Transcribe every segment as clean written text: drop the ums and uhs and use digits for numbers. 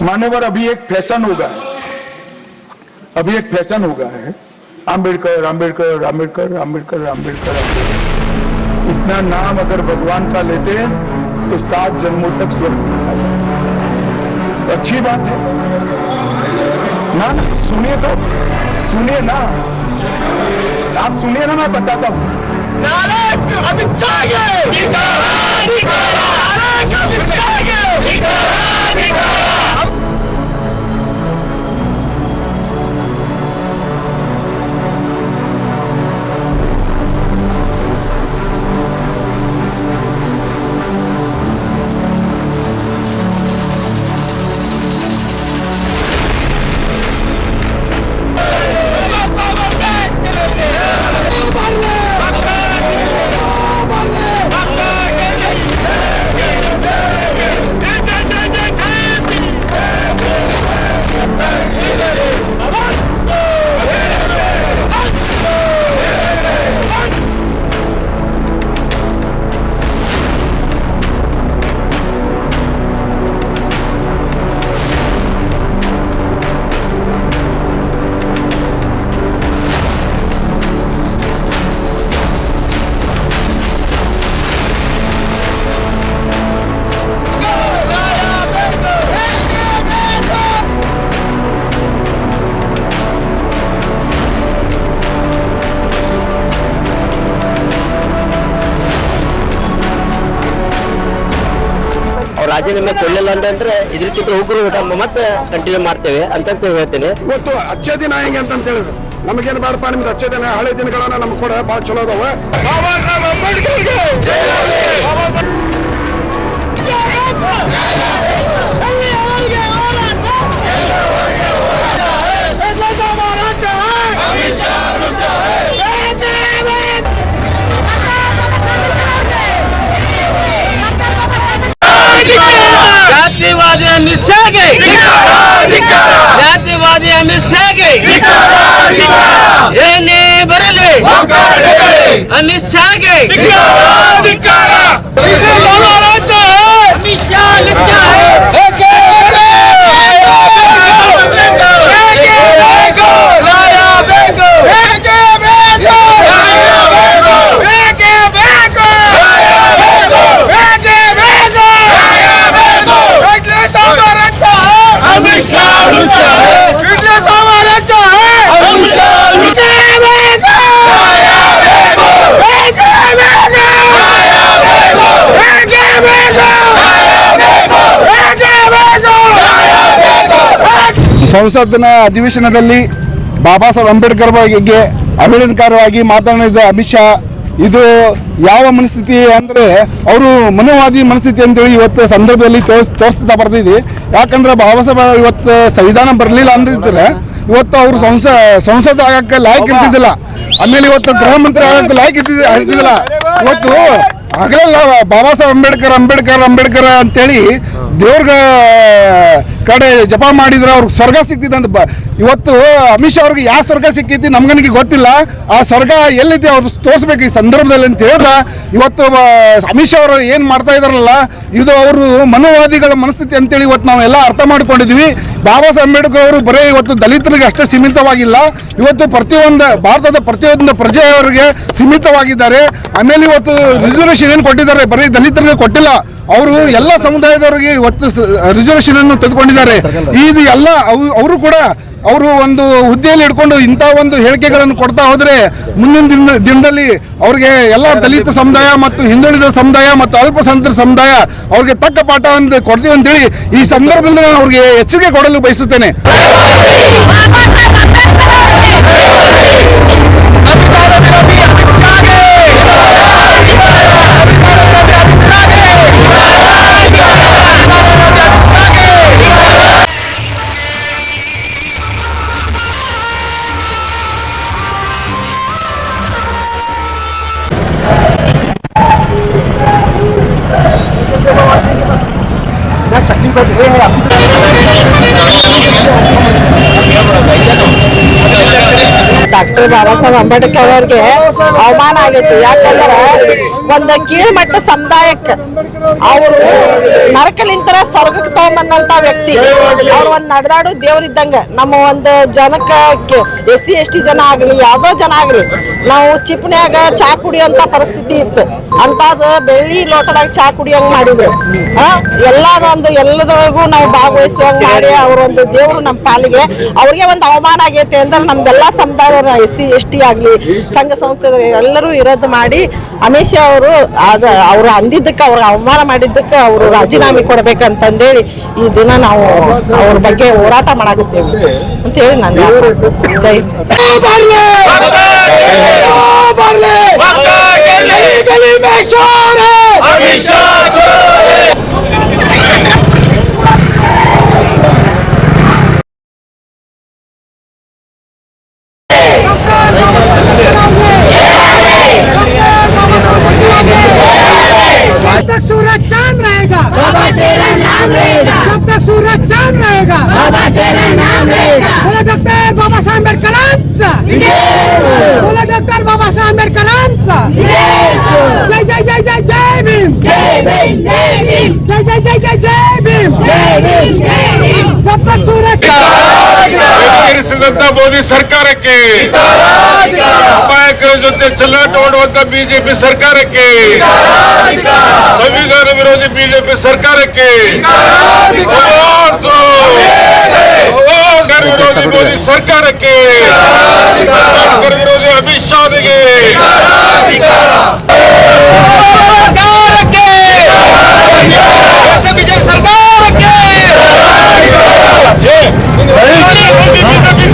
मान्यवर, अभी एक फैशन होगा, है आम्बेडकर आम्बेडकर आम्बेडकर आम्बेडकर आम्बेडकर। इतना नाम अगर भगवान का लेते हैं तो 7 जन्मों तक स्वर्ग में, अच्छी बात है ना। सुनिए तो, सुनिए ना, आप सुनिए ना, मैं बताता हूं। ರಾಜೀನಾಮೆ ಕೊಡಲಿಲ್ಲ ಅಂತಂದ್ರೆ ಇದಕ್ಕಿಂತ ಉಗ್ರ ಊಟ ಮತ್ತೆ ಕಂಟಿನ್ಯೂ ಮಾಡ್ತೇವೆ ಅಂತ ಹೇಳ್ತೇನೆ. ಇವತ್ತು ಅಚ್ಚೇ ದಿನ ಹೆಂಗೆ ಅಂತ ಹೇಳಿದ್ರು, ನಮಗೇನು ಬೇಡಪ್ಪ, ನಿಮ್ದು ಅಚ್ಚೇ ದಿನ, ಹಳೆ ದಿನಗಳನ್ನ ನಮ್ಗೆ ಕೂಡ ಬಹಳ ಚಲೋ ಅದಾವ. ಬಾಬಾ ಸಾಹೇಬ್ ಅಂಬೇಡ್ಕರ್ಗೆ ಜಾತಿವಾದಿ ಅಮಿತ್ ಶಾಗೆ, ಜಾತಿವಾದಿ ಅಮಿತ್ ಶಾಗೆ ಏನೇ ಬರಲಿ ಅಮಿತ್ ಶಾಗೆ ಅಮಿತ್ ಶಾ ಸಂಸತ್ತಿನ ಅಧಿವೇಶನದಲ್ಲಿ ಬಾಬಾ ಸಾಹೇಬ್ ಅಂಬೇಡ್ಕರ್ ಬಗ್ಗೆ ಅವಹೇಳನಕಾರವಾಗಿ ಮಾತನಾಡಿದ ಅಮಿತ್ ಶಾ, ಇದು ಯಾವ ಮನಸ್ಥಿತಿ ಅಂದರೆ ಅವರು ಮನೋವಾದಿ ಮನಸ್ಥಿತಿ ಅಂತೇಳಿ ಇವತ್ತು ಸಂದರ್ಭದಲ್ಲಿ ತೋರಿಸ್ತಾ ಬರ್ತಿದೆ. ಯಾಕಂದ್ರೆ ಬಾಬಾ ಸಾಹೇಬ್ ಇವತ್ತು ಸಂವಿಧಾನ ಬರಲಿಲ್ಲ ಅಂದಿದ್ರೆ ಇವತ್ತು ಅವರು ಸಂಸದ ಆಗಕ್ಕೆ ಲಾಯಕ್ ಇರ್ತಿದ್ದಿಲ್ಲ, ಆಮೇಲೆ ಇವತ್ತು ಗೃಹ ಮಂತ್ರಿ ಆಗಕ್ಕೆ ಲಾಯಕ್ ಇರ್ತಿದ್ದಿಲ್ಲ. ಇವತ್ತು ಆಗಲ್ಲ ಬಾಬಾ ಸಾಹೇಬ್ ಅಂಬೇಡ್ಕರ್ ಅಂಬೇಡ್ಕರ್ ಅಂಬೇಡ್ಕರ್ ಅಂತೇಳಿ ದೇವ್ರ ಕಡೆ ಜಪ ಮಾಡಿದ್ರೆ ಅವ್ರಿಗೆ ಸ್ವರ್ಗ ಸಿಕ್ತಿದ್ದಂತ. ಇವತ್ತು ಅಮಿತ್ ಶಾ ಅವ್ರಿಗೆ ಯಾವ ಸ್ವರ್ಗ ಸಿಕ್ಕೈತಿ ನಮ್ಗನಿಗೆ ಗೊತ್ತಿಲ್ಲ, ಆ ಸ್ವರ್ಗ ಎಲ್ಲಿದೆ ಅವ್ರು ತೋರಿಸ್ಬೇಕು ಈ ಸಂದರ್ಭದಲ್ಲಿ ಅಂತ ಹೇಳಿದ. ಇವತ್ತು ಅಮಿತ್ ಶಾ ಅವರು ಏನು ಮಾಡ್ತಾ ಇದಾರಲ್ಲ, ಇದು ಅವರು ಮನೋವಾದಿಗಳ ಮನಸ್ಥಿತಿ ಅಂತೇಳಿ ಇವತ್ತು ನಾವೆಲ್ಲ ಅರ್ಥ ಮಾಡ್ಕೊಂಡಿದ್ವಿ. ಬಾಬಾ ಸಾಹೇಬ್ ಅಂಬೇಡ್ಕರ್ ಅವರು ಬರೀ ಇವತ್ತು ದಲಿತರಿಗೆ ಅಷ್ಟೇ ಸೀಮಿತವಾಗಿಲ್ಲ, ಇವತ್ತು ಭಾರತದ ಪ್ರತಿಯೊಂದು ಪ್ರಜೆಯವರಿಗೆ ಸೀಮಿತವಾಗಿದ್ದಾರೆ. ಆಮೇಲೆ ಇವತ್ತು ರಿಸರ್ವೇಷನ್ ಏನು ಕೊಟ್ಟಿದ್ದಾರೆ, ಬರೀ ದಲಿತರಿಗೆ ಕೊಟ್ಟಿಲ್ಲ, ಅವರು ಎಲ್ಲ ಸಮುದಾಯದವರಿಗೆ ಇವತ್ತು ರಿಸರ್ವೇಷನ್ ಅನ್ನು ತೆಗೆದುಕೊಂಡಿದ್ದಾರೆ. ಇದು ಎಲ್ಲ ಅವರು ಕೂಡ ಅವರು ಒಂದು ಹುದ್ದೆಯಲ್ಲಿ ಹಿಡ್ಕೊಂಡು ಇಂಥ ಒಂದು ಹೇಳಿಕೆಗಳನ್ನು ಕೊಡ್ತಾ ಹೋದರೆ ಮುಂದಿನ ದಿನದಲ್ಲಿ ಅವ್ರಿಗೆ ಎಲ್ಲ ದಲಿತ ಸಮುದಾಯ ಮತ್ತು ಹಿಂದುಳಿದ ಸಮುದಾಯ ಮತ್ತು ಅಲ್ಪಸಂಖ್ಯಾತ ಸಮುದಾಯ ಅವ್ರಿಗೆ ತಕ್ಕ ಪಾಠವನ್ನು ಕೊಡ್ತೀವಿ ಅಂತೇಳಿ ಈ ಸಂದರ್ಭದಲ್ಲಿ ನಾನು ಅವ್ರಿಗೆ ಎಚ್ಚರಿಕೆ ಕೊಡಲು ಬಯಸುತ್ತೇನೆ. तकलीफ है ಡಾಕ್ಟರ್ ಬಾಬಾ ಸಾಹೇಬ್ ಅಂಬೇಡ್ಕರ್ ಅವ್ರಿಗೆ ಅವಮಾನ ಆಗೈತಿ. ಯಾಕಂದ್ರೆ ಒಂದು ಕೀಳ್ಮಟ್ಟ ಸಮುದಾಯಕ್ಕೆ ಅವರು ನರಕಲಿಂತರ ಸ್ವರ್ಗಕ್ಕೆ ತಗೊಂಬಂದಂತ ವ್ಯಕ್ತಿ. ಅವ್ರು ಒಂದು ನಡೆದಾಡು ದೇವ್ರಿದ್ದಂಗ. ನಮ್ಮ ಒಂದು ಜನಕ್ಕೆ SC ST ಜನ ಆಗ್ಲಿ ಯಾವ್ದೋ ಜನ ಆಗ್ಲಿ ನಾವು ಚಿಪ್ನ್ಯಾಗ ಚಾ ಕುಡಿಯೋಂತ ಪರಿಸ್ಥಿತಿ ಇತ್ತು. ಅಂತದ್ ಬೆಳ್ಳಿ ಲೋಟದಾಗ ಚಾ ಕುಡಿಯೋಂಗ್ ಮಾಡಿದ್ರು. ಎಲ್ಲದೊಳಗೂ ನಾವು ಭಾಗವಹಿಸುವಂಗ್ ಮಾಡಿ ಅವ್ರೊಂದು ದೇವ್ರು ನಮ್ಮ ಪಾಲಿಗೆ. ಅವ್ರಿಗೆ ಒಂದು ಅವಮಾನ ಆಗೈತೆ ಅಂದ್ರೆ ನಮ್ದೆಲ್ಲಾ ಸಮುದಾಯದವ್ರು SC ST ಆಗ್ಲಿ ಸಂಘ ಸಂಸ್ಥೆದವ್ರು ಎಲ್ಲರೂ ವಿರೋಧ ಮಾಡಿ ಅಮಿತ್ ಶಾ ಅವರು ಅವ್ರು ಅಂದಿದ್ದಕ್ಕೆ ಅವ್ರಿಗೆ ಅವಮಾನ ಮಾಡಿದ್ದಕ್ಕೆ ಅವರು ರಾಜೀನಾಮೆ ಕೊಡ್ಬೇಕಂತಂದೇಳಿ ಈ ದಿನ ನಾವು ಅವ್ರ ಬಗ್ಗೆ ಹೋರಾಟ ಮಾಡಾಕತ್ತೇವೆ ಅಂತ ಹೇಳಿ ನಾನು ಜೈ जब तक सूरज चांद रहेगा बाबा तेरा नाम रहेगा, जब तक सूरज चांद रहेगा बाबा तेरा नाम रहेगा। बोलो डॉक्टर बाबा साहब अम्बेडकर बोलो डॉक्टर बाबा साहब अम्बेडकर जय जय जय जय जय भीम जय भीम जय भीम जय जय जय जय जय भीम जय भीम जय भीम। जब तक सूरज ಮೋದಿ ಸರ್ಕಾರಕ್ಕೆ ಅಪಾಯಕರ ಜೊತೆ ಚೆಲ್ಲಾಟ ಮಾಡುವಂತ ಬಿಜೆಪಿ ಸರ್ಕಾರಕ್ಕೆ, ಸಂವಿಧಾನ ವಿರೋಧಿ ಬಿಜೆಪಿ ಸರ್ಕಾರಕ್ಕೆ, ವಿರೋಧಿ ಮೋದಿ ಸರ್ಕಾರಕ್ಕೆ, ವಿರೋಧಿ ಅಮಿತ್ ಶಾಗೆ ಬಿಜೆಪಿ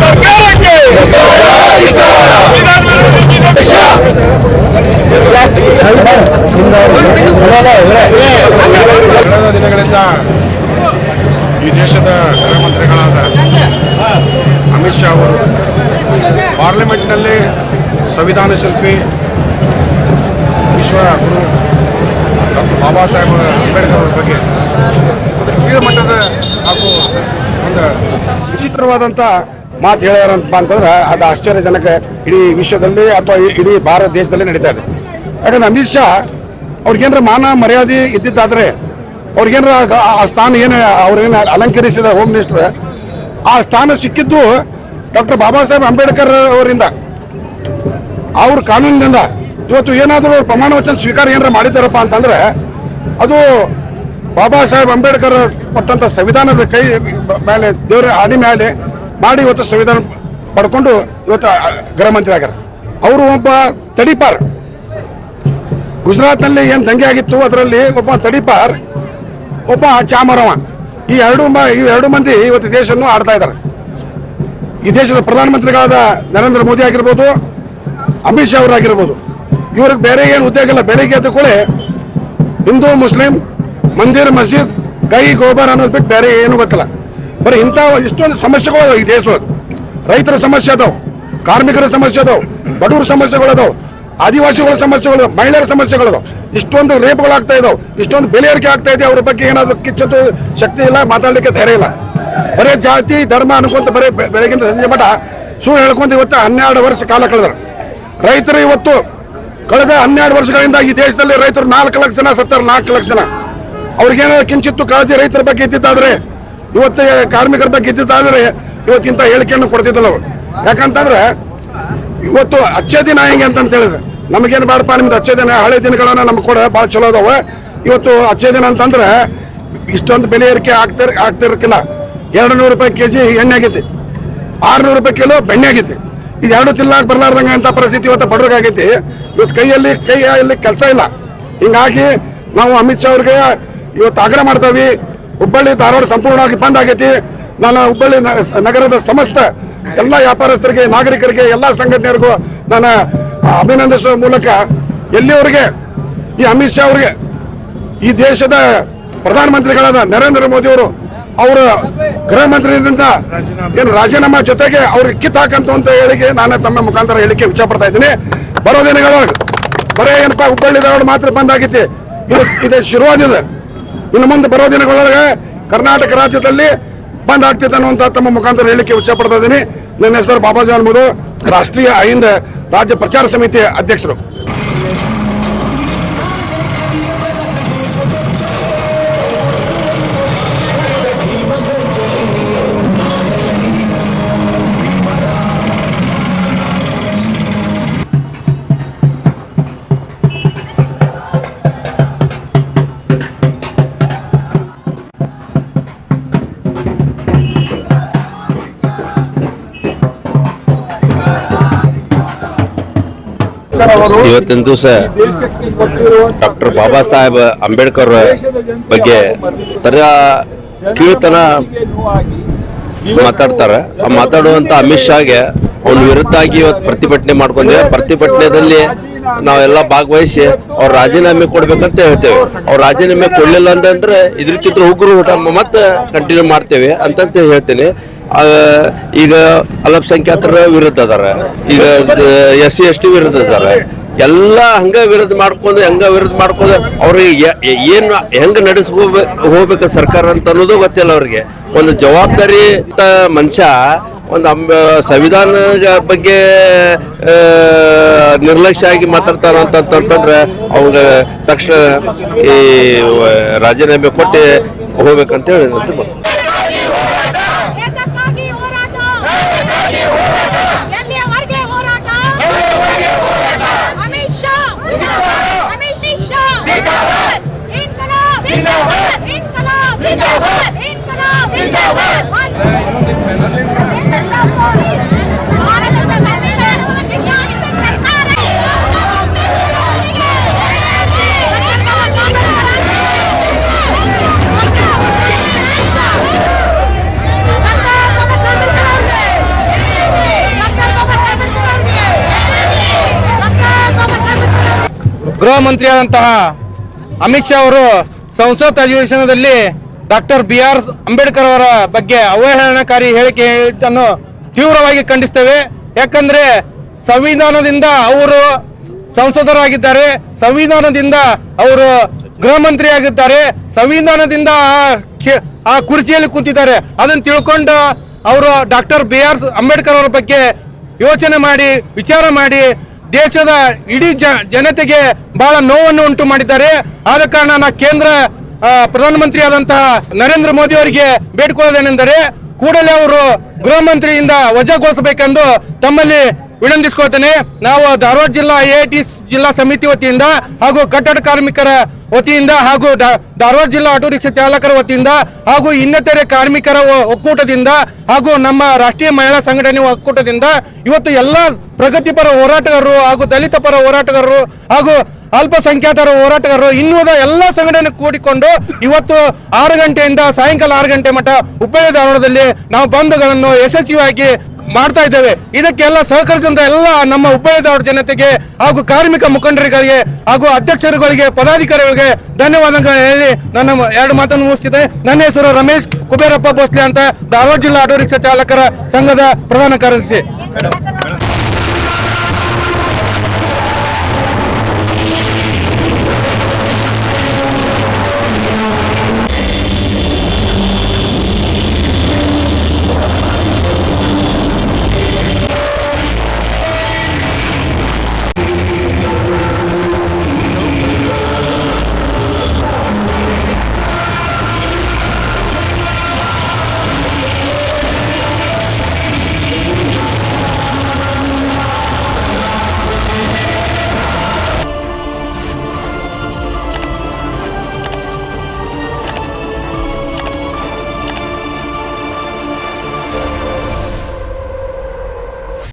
ಸರ್ಕಾರಕ್ಕೆ, ಕಳೆದ ದಿನಗಳಿಂದ ಈ ದೇಶದ ಗೃಹ ಮಂತ್ರಿಗಳಾದ ಅಮಿತ್ ಶಾ ಅವರು ಪಾರ್ಲಿಮೆಂಟ್ನಲ್ಲಿ ಸಂವಿಧಾನ ಶಿಲ್ಪಿ ವಿಶ್ವ ಗುರು ಡಾಕ್ಟರ್ ಬಾಬಾ ಸಾಹೇಬ್ ಅಂಬೇಡ್ಕರ್ ಅವರ ಬಗ್ಗೆ ಒಂದು ಕೀಳುಮಟ್ಟದ ಹಾಗೂ ಒಂದು ವಿಚಿತ್ರವಾದಂಥ ಮಾತು ಹೇಳ್ಯಾರಂತ ಅಂತಂದ್ರೆ ಅದು ಆಶ್ಚರ್ಯಜನಕ ಇಡೀ ವಿಶ್ವದಲ್ಲಿ ಅಥವಾ ಇಡೀ ಭಾರತ ದೇಶದಲ್ಲಿ ನಡೀತಾ ಇದೆ. ಯಾಕಂದ್ರೆ ಅಮಿತ್ ಶಾ ಅವ್ರಿಗೇನಾರ ಮಾನ ಮರ್ಯಾದೆ ಇದ್ದಿದ್ದಾದ್ರೆ ಅವ್ರಿಗೇನಾರ ಆ ಸ್ಥಾನ ಏನು ಅವ್ರೇನು ಅಲಂಕರಿಸಿದ ಹೋಮ್ ಮಿನಿಸ್ಟರ್ ಆ ಸ್ಥಾನ ಸಿಕ್ಕಿದ್ದು ಡಾಕ್ಟರ್ ಬಾಬಾ ಸಾಹೇಬ್ ಅಂಬೇಡ್ಕರ್ ಅವರಿಂದ, ಅವ್ರ ಕಾನೂನಿನಿಂದ. ಇವತ್ತು ಏನಾದರೂ ಪ್ರಮಾಣ ವಚನ ಸ್ವೀಕಾರ ಏನಾರ ಮಾಡಿದ್ದಾರಪ್ಪ ಅಂತಂದ್ರೆ ಅದು ಬಾಬಾ ಸಾಹೇಬ್ ಅಂಬೇಡ್ಕರ್ ಕೊಟ್ಟಂತ ಸಂವಿಧಾನದ ಕೈ ಮೇಲೆ ದೇವರ ಆಡಿ ಮೇಲೆ ಮಾಡಿ ಇವತ್ತು ಸಂವಿಧಾನ ಪಡ್ಕೊಂಡು ಇವತ್ತು ಗೃಹ ಮಂತ್ರಿ ಆಗ್ಯಾರ. ಅವರು ಒಬ್ಬ ತಡಿಪಾರ್. ಗುಜರಾತ್ನಲ್ಲಿ ಏನು ದಂಗೆ ಆಗಿತ್ತು ಅದರಲ್ಲಿ ಒಬ್ಬ ತಡಿಪಾರ್, ಒಬ್ಬ ಚಾಮರವ. ಈ ಎರಡು ಮಂದಿ ಇವತ್ತು ದೇಶವನ್ನು ಆಡ್ತಾ ಇದ್ದಾರೆ. ಈ ದೇಶದ ಪ್ರಧಾನಮಂತ್ರಿಗಳಾದ ನರೇಂದ್ರ ಮೋದಿ ಆಗಿರ್ಬೋದು, ಅಮಿತ್ ಶಾ ಅವರಾಗಿರ್ಬೋದು. ಇವ್ರಿಗೆ ಬೇರೆ ಏನು ಉದ್ಯೋಗ ಇಲ್ಲ. ಬೆಳಿಗ್ಗೆ ಎದ್ದ ಕೂಡಲೇ ಹಿಂದೂ ಮುಸ್ಲಿಂ ಮಂದಿರ ಮಸ್ಜಿದ್ ಕೈ ಗೋಬರ್ ಅನ್ನೋದು ಬಿಟ್ಟು ಬೇರೆ ಏನು ಗೊತ್ತಿಲ್ಲ. ಬರೀ ಇಂಥ ಇಷ್ಟೊಂದು ಸಮಸ್ಯೆಗಳು ಅದಾವ ಈ ದೇಶದೊಳಗೆ. ರೈತರ ಸಮಸ್ಯೆ ಅದಾವ, ಕಾರ್ಮಿಕರ ಸಮಸ್ಯೆ ಅದಾವ, ಬಡವರ ಸಮಸ್ಯೆಗಳದಾವ, ಆದಿವಾಸಿಗಳ ಸಮಸ್ಯೆಗಳು, ಮಹಿಳೆಯರ ಸಮಸ್ಯೆಗಳದಾವ. ಇಷ್ಟೊಂದು ರೇಪ್ಗಳಾಗ್ತಾ ಇದಾವೆ, ಇಷ್ಟೊಂದು ಬೆಲೆ ಏರಿಕೆ ಆಗ್ತಾ ಇದೆ. ಅವ್ರ ಬಗ್ಗೆ ಏನಾದರೂ ಕಿಚ್ಚದು ಶಕ್ತಿ ಇಲ್ಲ, ಮಾತಾಡಲಿಕ್ಕೆ ಧೈರ್ಯ ಇಲ್ಲ. ಬರೇ ಜಾತಿ ಧರ್ಮ ಅನ್ಕೊಂತ ಬರೀ ಬೆಳಗಿಂದ ಸಂಜೆ ಮಠ ಸುಳ್ಳು ಹೇಳ್ಕೊಂತ ಇವತ್ತು 12 ವರ್ಷ ಕಾಲ ಕಳೆದರು. ರೈತರು ಇವತ್ತು ಕಳೆದ 12 ವರ್ಷಗಳಿಂದ ಈ ದೇಶದಲ್ಲಿ ರೈತರು 4 ಲಕ್ಷ ಜನ ಸತ್ತಾರೆ. 4 ಲಕ್ಷ ಜನ. ಅವ್ರಿಗೇನಾದ್ರು ಕಿಂಚಿತ್ತು ಕಾಳಜಿ ರೈತರ ಬಗ್ಗೆ ಇದ್ದಿದ್ದಾದ್ರೆ, ಇವತ್ತು ಕಾರ್ಮಿಕರ ಬಗ್ಗೆ ಇದ್ದಿದ್ದಾದ್ರೆ ಇವತ್ತಿಂತ ಹೇಳಿಕೆಯನ್ನು ಕೊಡ್ತಿದ್ದಲ್ಲ ಅವರು. ಯಾಕಂತಂದ್ರೆ ಇವತ್ತು ಅಚ್ಚೇ ದಿನ ಹೆಂಗೆ ಅಂತ ಹೇಳಿದ್ರೆ ನಮಗೇನು ಬೇಡಪ್ಪ, ನಿಮ್ದು ಅಚ್ಚೇ ದಿನ ಹಳೆ ದಿನಗಳನ್ನ ನಮ್ಗೆ ಕೂಡ ಭಾಳ ಚಲೋ ಅದಾವ. ಇವತ್ತು ಅಚ್ಚೇ ದಿನ ಅಂತಂದ್ರೆ ಇಷ್ಟೊಂದು ಬೆಲೆ ಏರಿಕೆ ಆಗ್ತಿರ್ಕಿಲ್ಲ. 200 ರೂಪಾಯಿ ಕೆಜಿ ಎಣ್ಣೆ ಆಗೈತಿ, 600 ರೂಪಾಯಿ ಕಿಲೋ ಬೆಣ್ಣೆ ಆಗೈತಿ. ಇದು ಎರಡು ತಿನ್ನಲಾಕ ಬರ್ಲಾರ್ದಂಗೆ ಅಂತ ಪರಿಸ್ಥಿತಿ ಇವತ್ತು ಬಡವ್ರಿಗಾಗೈತಿ. ಇವತ್ತು ಕೈಯಲ್ಲಿ ಕೆಲಸ ಇಲ್ಲ. ಹಿಂಗಾಗಿ ನಾವು ಅಮಿತ್ ಶಾ ಅವ್ರಿಗೆ ಇವತ್ತು ಆಗ್ರಹ ಮಾಡ್ತಾವಿ. ಹುಬ್ಬಳ್ಳಿ ಧಾರವಾಡ ಸಂಪೂರ್ಣವಾಗಿ ಬಂದ್ ಆಗೈತಿ. ನಾನು ಹುಬ್ಬಳ್ಳಿ ನಗರದ ಸಮಸ್ತ ಎಲ್ಲ ವ್ಯಾಪಾರಸ್ಥರಿಗೆ, ನಾಗರಿಕರಿಗೆ, ಎಲ್ಲ ಸಂಘಟನೆಯರಿಗೂ ನಾನು ಅಭಿನಂದಿಸುವ ಮೂಲಕ ಎಲ್ಲಿವರೆಗೆ ಈ ಅಮಿತ್ ಶಾ ಅವರಿಗೆ ಈ ದೇಶದ ಪ್ರಧಾನಮಂತ್ರಿಗಳಾದ ನರೇಂದ್ರ ಮೋದಿ ಅವರು ಅವರ ಗೃಹ ಮಂತ್ರಿಯಿಂದ ಏನು ರಾಜೀನಾಮೆ ಜೊತೆಗೆ ಅವ್ರಿಗೆ ಕಿತ್ ಹಾಕಂತ ಅಂತ ಹೇಳಿಕೆ ನಾನು ತಮ್ಮ ಮುಖಾಂತರ ಹೇಳಿಕೆ ಇಚ್ಛಪಡ್ತಾ ಇದ್ದೀನಿ. ಬರೋ ದಿನಗಳೊಳಗೆ ಬರೇ ಏನಪ್ಪಾ ಹುಬ್ಬಳ್ಳಿ ಧಾರವಾಡ ಮಾತ್ರ ಬಂದಾಗೈತಿ, ಇದು ಶುರುವಾದಿದೆ. ಇನ್ನು ಮುಂದೆ ಬರೋ ದಿನಗಳೊಳಗೆ ಕರ್ನಾಟಕ ರಾಜ್ಯದಲ್ಲಿ ಬಂದ್ ಆಗ್ತೈತೆ ಅನ್ನುವಂತ ತಮ್ಮ ಮುಖಾಂತರ ಹೇಳಿಕೆ ಇಚ್ಛೆ ಪಡ್ತಾ ಇದ್ದೀನಿ. ನನ್ನ ಹೆಸರು ಬಾಬಾ ಜಾನ್ ಮಧು, ರಾಷ್ಟ್ರೀಯ ಅಹಿಂದ ರಾಜ್ಯ ಪ್ರಚಾರ ಸಮಿತಿ ಅಧ್ಯಕ್ಷರು. ಇವತ್ತಿನ ದಿವಸ ಡಾಕ್ಟರ್ ಬಾಬಾ ಸಾಹೇಬ್ ಅಂಬೇಡ್ಕರ್ ಬಗ್ಗೆ ಕೀಳ್ತನ ಮಾತಾಡ್ತಾರೆ. ಆ ಮಾತಾಡುವಂತ ಅಮಿತ್ ಶಾಗೆ ಅವನ ವಿರುದ್ಧವಾಗಿ ಇವತ್ತು ಪ್ರತಿಭಟನೆ ಮಾಡ್ಕೊಂಡೇವೆ. ಪ್ರತಿಭಟನೆಯಲ್ಲಿ ನಾವೆಲ್ಲ ಭಾಗವಹಿಸಿ ಅವ್ರ ರಾಜೀನಾಮೆ ಕೊಡ್ಬೇಕಂತ ಹೇಳ್ತೇವೆ. ಅವ್ರ ರಾಜೀನಾಮೆ ಕೊಡ್ಲಿಲ್ಲ ಅಂತಂದ್ರೆ ಇದ್ರಕ್ಕಿಂತ ಉಗ್ರ ಊಟ ಮತ್ತೆ ಕಂಟಿನ್ಯೂ ಮಾಡ್ತೇವೆ ಅಂತಂತ ಹೇಳ್ತೇನೆ. ಈಗ ಅಲ್ಪಸಂಖ್ಯಾತರ ವಿರುದ್ಧ ಅದಾರ, ಈಗ SC ST ವಿರುದ್ಧ ಅದಾರ. ಎಲ್ಲ ಹಂಗ ವಿರೋಧ ಮಾಡ್ಕೊಂಡು ಅವ್ರಿಗೆ ಏನು ಹೆಂಗ ಹೋಗ್ಬೇಕು ಸರ್ಕಾರ ಅಂತ ಅನ್ನೋದು ಗೊತ್ತಿಲ್ಲ. ಅವ್ರಿಗೆ ಒಂದು ಜವಾಬ್ದಾರಿ ಮನುಷ್ಯ ಒಂದು ಸಂವಿಧಾನದ ಬಗ್ಗೆ ನಿರ್ಲಕ್ಷ್ಯ ಆಗಿ ಮಾತಾಡ್ತಾರ ಅಂತಂದ್ರೆ ಅವಾಗ ತಕ್ಷಣ ಈ ರಾಜೀನಾಮೆ ಕೊಟ್ಟು ಹೋಗ್ಬೇಕಂತ ಹೇಳಿ ಗೃಹ ಮಂತ್ರಿಯಾದಂತಹ ಅಮಿತ್ ಶಾ ಅವರು ಸಂಸತ್ ಅಧಿವೇಶನದಲ್ಲಿ ಡಾಕ್ಟರ್ BR ಅಂಬೇಡ್ಕರ್ ಅವರ ಬಗ್ಗೆ ಅವಹೇಳನಕಾರಿ ಹೇಳಿಕೆಯನ್ನು ತೀವ್ರವಾಗಿ ಖಂಡಿಸ್ತೇವೆ. ಯಾಕಂದ್ರೆ ಸಂವಿಧಾನದಿಂದ ಅವರು ಸಂಸದರಾಗಿದ್ದಾರೆ, ಸಂವಿಧಾನದಿಂದ ಅವರು ಗೃಹ ಮಂತ್ರಿ ಆಗಿದ್ದಾರೆ, ಸಂವಿಧಾನದಿಂದ ಆ ಕುರ್ಚಿಯಲ್ಲಿ ಕೂತಿದ್ದಾರೆ. ಅದನ್ನು ತಿಳ್ಕೊಂಡು ಅವರು ಡಾಕ್ಟರ್ BR ಅಂಬೇಡ್ಕರ್ ಅವರ ಬಗ್ಗೆ ಯೋಚನೆ ಮಾಡಿ ವಿಚಾರ ಮಾಡಿ ದೇಶದ ಇಡೀ ಜನತೆಗೆ ಬಹಳ ನೋವನ್ನು ಉಂಟು ಮಾಡಿದ್ದಾರೆ. ಆದ ಕಾರಣ ಕೇಂದ್ರ ಪ್ರಧಾನಮಂತ್ರಿ ಆದಂತಹ ನರೇಂದ್ರ ಮೋದಿ ಅವರಿಗೆ ಬೇಡಿಕೊಳ್ಳೋದೇನೆಂದರೆ ಕೂಡಲೇ ಅವರು ಗೃಹ ಮಂತ್ರಿಯಿಂದ ವಜಾಗೊಳಿಸಬೇಕೆಂದು ತಮ್ಮಲ್ಲಿ ವಿನಂತಿಸಿಕೊಳ್ತೇನೆ. ನಾವು ಧಾರವಾಡ ಜಿಲ್ಲಾ AIT ಜಿಲ್ಲಾ ಸಮಿತಿ ವತಿಯಿಂದ ಹಾಗೂ ಕಟ್ಟಡ ಕಾರ್ಮಿಕರ ವತಿಯಿಂದ ಹಾಗೂ ಧಾರವಾಡ ಜಿಲ್ಲಾ ಆಟೋ ರಿಕ್ಷಾ ಚಾಲಕರ ವತಿಯಿಂದ ಹಾಗೂ ಇನ್ನಿತರೆ ಕಾರ್ಮಿಕರ ಒಕ್ಕೂಟದಿಂದ ಹಾಗೂ ನಮ್ಮ ರಾಷ್ಟ್ರೀಯ ಮಹಿಳಾ ಸಂಘಟನೆ ಒಕ್ಕೂಟದಿಂದ ಇವತ್ತು ಎಲ್ಲ ಪ್ರಗತಿಪರ ಹೋರಾಟಗಾರರು ಹಾಗೂ ದಲಿತ ಪರ ಹೋರಾಟಗಾರರು ಹಾಗೂ ಅಲ್ಪಸಂಖ್ಯಾತರ ಹೋರಾಟಗಾರರು ಇನ್ನುಳಿದ ಎಲ್ಲ ಸಂಘಟನೆ ಕೂಡಿಕೊಂಡು ಇವತ್ತು 6 ಗಂಟೆಯಿಂದ ಸಾಯಂಕಾಲ 6 ಗಂಟೆ ಮಟ್ಟ ಹುಬ್ಬಳ್ಳಿ ಧಾರವಾಡದಲ್ಲಿ ನಾವು ಬಂದ್ಗಳನ್ನು ಯಶಸ್ವಿಯಾಗಿ ಮಾಡ್ತಾ ಇದ್ದೇವೆ. ಇದಕ್ಕೆಲ್ಲ ಸಹಕರಿಸಿದಂತ ಎಲ್ಲ ನಮ್ಮ ಹುಬ್ಬಳ್ಳಿ ಧಾರವಾಡ ಜನತೆಗೆ ಹಾಗೂ ಕಾರ್ಮಿಕ ಮುಖಂಡರಿಗೆ ಹಾಗೂ ಅಧ್ಯಕ್ಷರುಗಳಿಗೆ ಪದಾಧಿಕಾರಿಗಳಿಗೆ ಧನ್ಯವಾದಗಳು ಹೇಳಿ ನನ್ನ 2 ಮಾತನ್ನು ಮುಗಿಸ್ತಿದ್ದೆ. ನನ್ನ ಹೆಸರು ರಮೇಶ್ ಕುಬೇರಪ್ಪ ಭೋಸ್ಲೆ ಅಂತ, ಧಾರವಾಡ ಜಿಲ್ಲಾ ಆಟೋ ರಿಕ್ಷಾ ಚಾಲಕರ ಸಂಘದ ಪ್ರಧಾನ ಕಾರ್ಯದರ್ಶಿ.